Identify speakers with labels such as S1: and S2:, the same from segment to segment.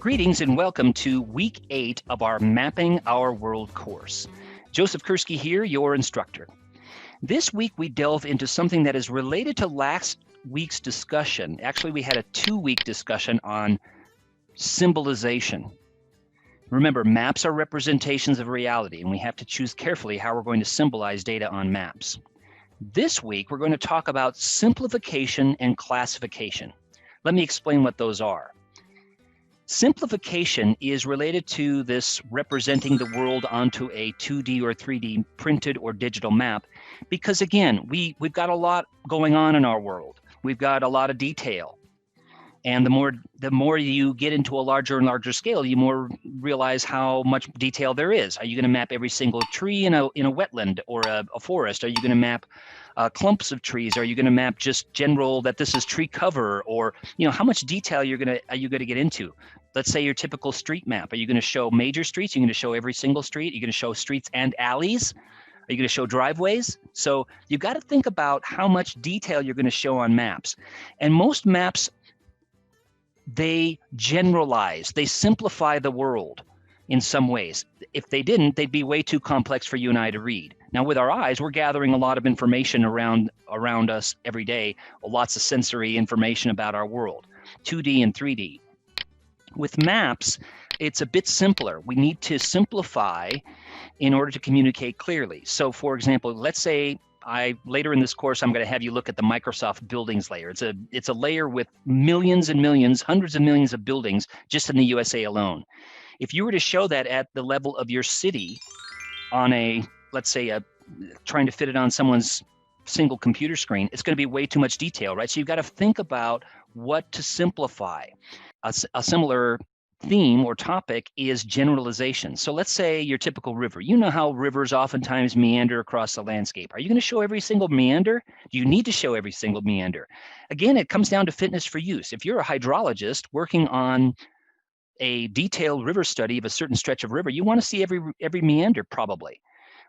S1: Greetings and welcome to week 8 of our Mapping Our World course. Joseph Kursky here, your instructor. This week we delve into something that is related to last week's discussion. Actually, we had a 2-week discussion on symbolization. Remember, maps are representations of reality, and we have to choose carefully how we're going to symbolize data on maps. This week, we're going to talk about simplification and classification. Let me explain what those are. Simplification is related to this representing the world onto a 2D or 3D printed or digital map, because again, we've got a lot going on in our world. We've got a lot of detail. And the more you get into a larger and larger scale, you more realize how much detail there is. Are you going to map every single tree in a wetland or a forest? Are you going to map clumps of trees? Are you going to map just general that this is tree cover? Or how much detail are you going to get into? Let's say your typical street map. Are you going to show major streets? Are you going to show every single street? Are you going to show streets and alleys? Are you going to show driveways? So you've got to think about how much detail you're going to show on maps. And most maps, they generalize, they simplify the world in some ways. If they didn't, they'd be way too complex for you and I to read. Now, with our eyes, we're gathering a lot of information around us every day, lots of sensory information about our world, 2D and 3D. With maps, it's a bit simpler. We need to simplify in order to communicate clearly. So, for example, let's say later in this course, I'm going to have you look at the Microsoft buildings layer. It's a layer with millions and millions, hundreds of millions of buildings just in the USA alone. If you were to show that at the level of your city on let's say trying to fit it on someone's single computer screen, it's going to be way too much detail, right? So you've got to think about what to simplify. A similar theme or topic is generalization. So let's say your typical river. You know how rivers oftentimes meander across the landscape. Are you going to show every single meander? Do you need to show every single meander? Again, it comes down to fitness for use. If you're a hydrologist working on a detailed river study of a certain stretch of river, you want to see every meander probably.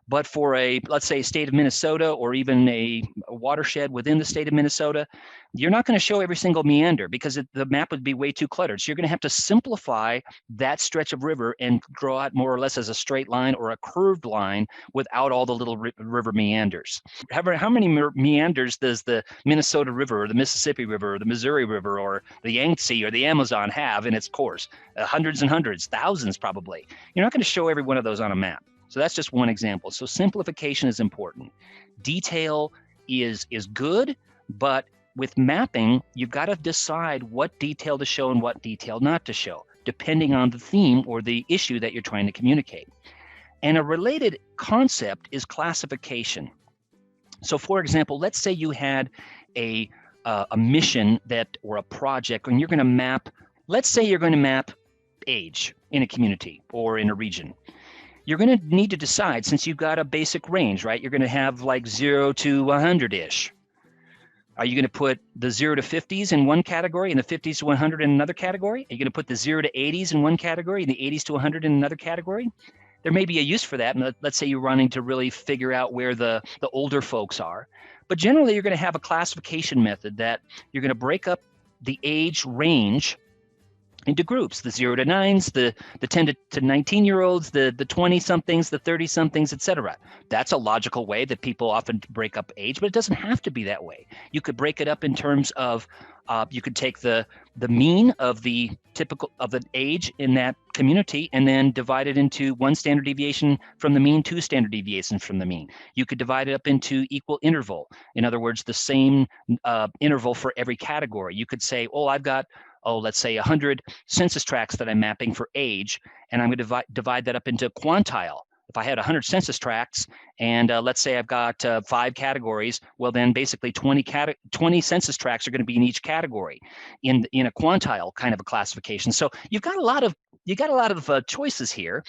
S1: But for let's say, state of Minnesota or even a watershed within the state of Minnesota, you're not going to show every single meander because the map would be way too cluttered. So you're going to have to simplify that stretch of river and draw it more or less as a straight line or a curved line without all the little river meanders. How many meanders does the Minnesota River or the Mississippi River or the Missouri River or the Yangtze or the Amazon have in its course? Hundreds and hundreds, thousands probably. You're not going to show every one of those on a map. So that's just one example. So simplification is important. Detail is good, but with mapping, you've got to decide what detail to show and what detail not to show, depending on the theme or the issue that you're trying to communicate. And a related concept is classification. So for example, let's say you had a mission or a project, and you're going to map, let's say you're going to map age in a community or in a region. You're going to need to decide, since you've got a basic range, right? You're going to have like 0 to 100-ish. Are you going to put the 0 to 50s in one category and the 50s to 100 in another category? Are you going to put the 0 to 80s in one category and the 80s to 100 in another category? There may be a use for that. And let's say you're wanting to really figure out where the older folks are. But generally, you're going to have a classification method that you're going to break up the age range into groups, the 0 to 9s, the 10 to 19-year-olds, the 20-somethings, the 30-somethings, etc. That's a logical way that people often break up age, but it doesn't have to be that way. You could break it up in terms of, you could take the mean of the age in that community and then divide it into 1 standard deviation from the mean, 2 standard deviations from the mean. You could divide it up into equal interval. In other words, the same interval for every category. You could say, I've got let's say 100 census tracts that I'm mapping for age, and I'm going to divide that up into quantile. If I had 100 census tracts and let's say I've got 5 categories, well then basically 20 census tracts are going to be in each category in a quantile kind of a classification. So you've got a lot of choices here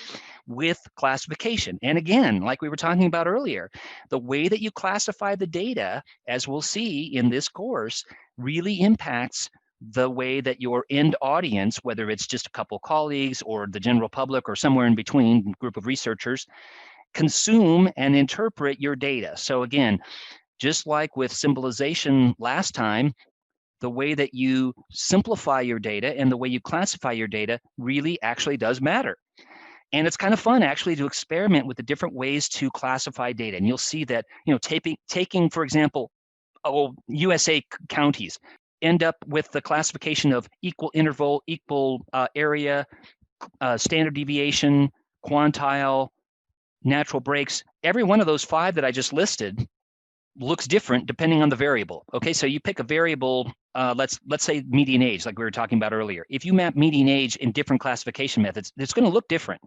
S1: with classification. And again, like we were talking about earlier, the way that you classify the data, as we'll see in this course, really impacts the way that your end audience, whether it's just a couple colleagues or the general public or somewhere in between, group of researchers, consume and interpret your data. So again, just like with symbolization last time, the way that you simplify your data and the way you classify your data really actually does matter. And it's kind of fun actually to experiment with the different ways to classify data. And you'll see that, taking, for example, USA counties, end up with the classification of equal interval, equal area, standard deviation, quantile, natural breaks. Every one of those 5 that I just listed looks different depending on the variable. Okay, so you pick a variable, let's say median age, like we were talking about earlier. If you map median age in different classification methods, it's going to look different.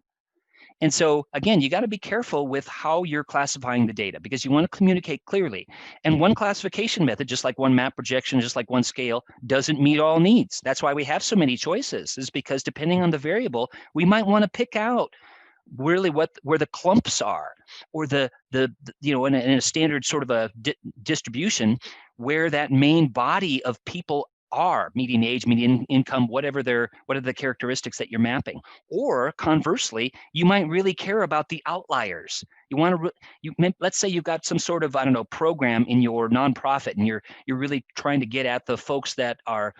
S1: And so again, you got to be careful with how you're classifying the data because you want to communicate clearly. And one classification method, just like one map projection, just like one scale, doesn't meet all needs. That's why we have so many choices, is because depending on the variable, we might want to pick out really where the clumps are, or the in a standard sort of a distribution, where that main body of people are, median age, median income, what are the characteristics that you're mapping. Or conversely, you might really care about the outliers. You want to, let's say you've got some sort of, I don't know, program in your nonprofit, and you're really trying to get at the folks that are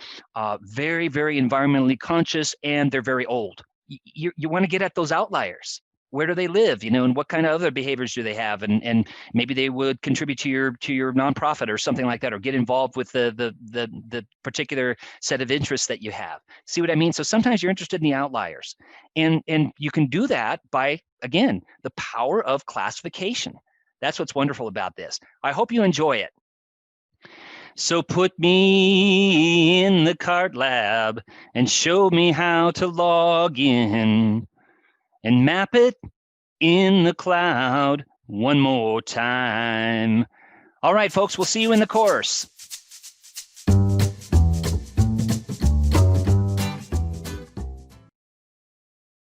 S1: very, very environmentally conscious and they're very old. You want to get at those outliers. Where do they live, and what kind of other behaviors do they have, and maybe they would contribute to your nonprofit or something like that, or get involved with the particular set of interests that you have. See what I mean? So sometimes you're interested in the outliers, and you can do that by, again, the power of classification. That's what's wonderful about this. I hope you enjoy it. So put me in the CART lab and show me how to log in and map it in the cloud one more time. All right, folks, we'll see you in the course.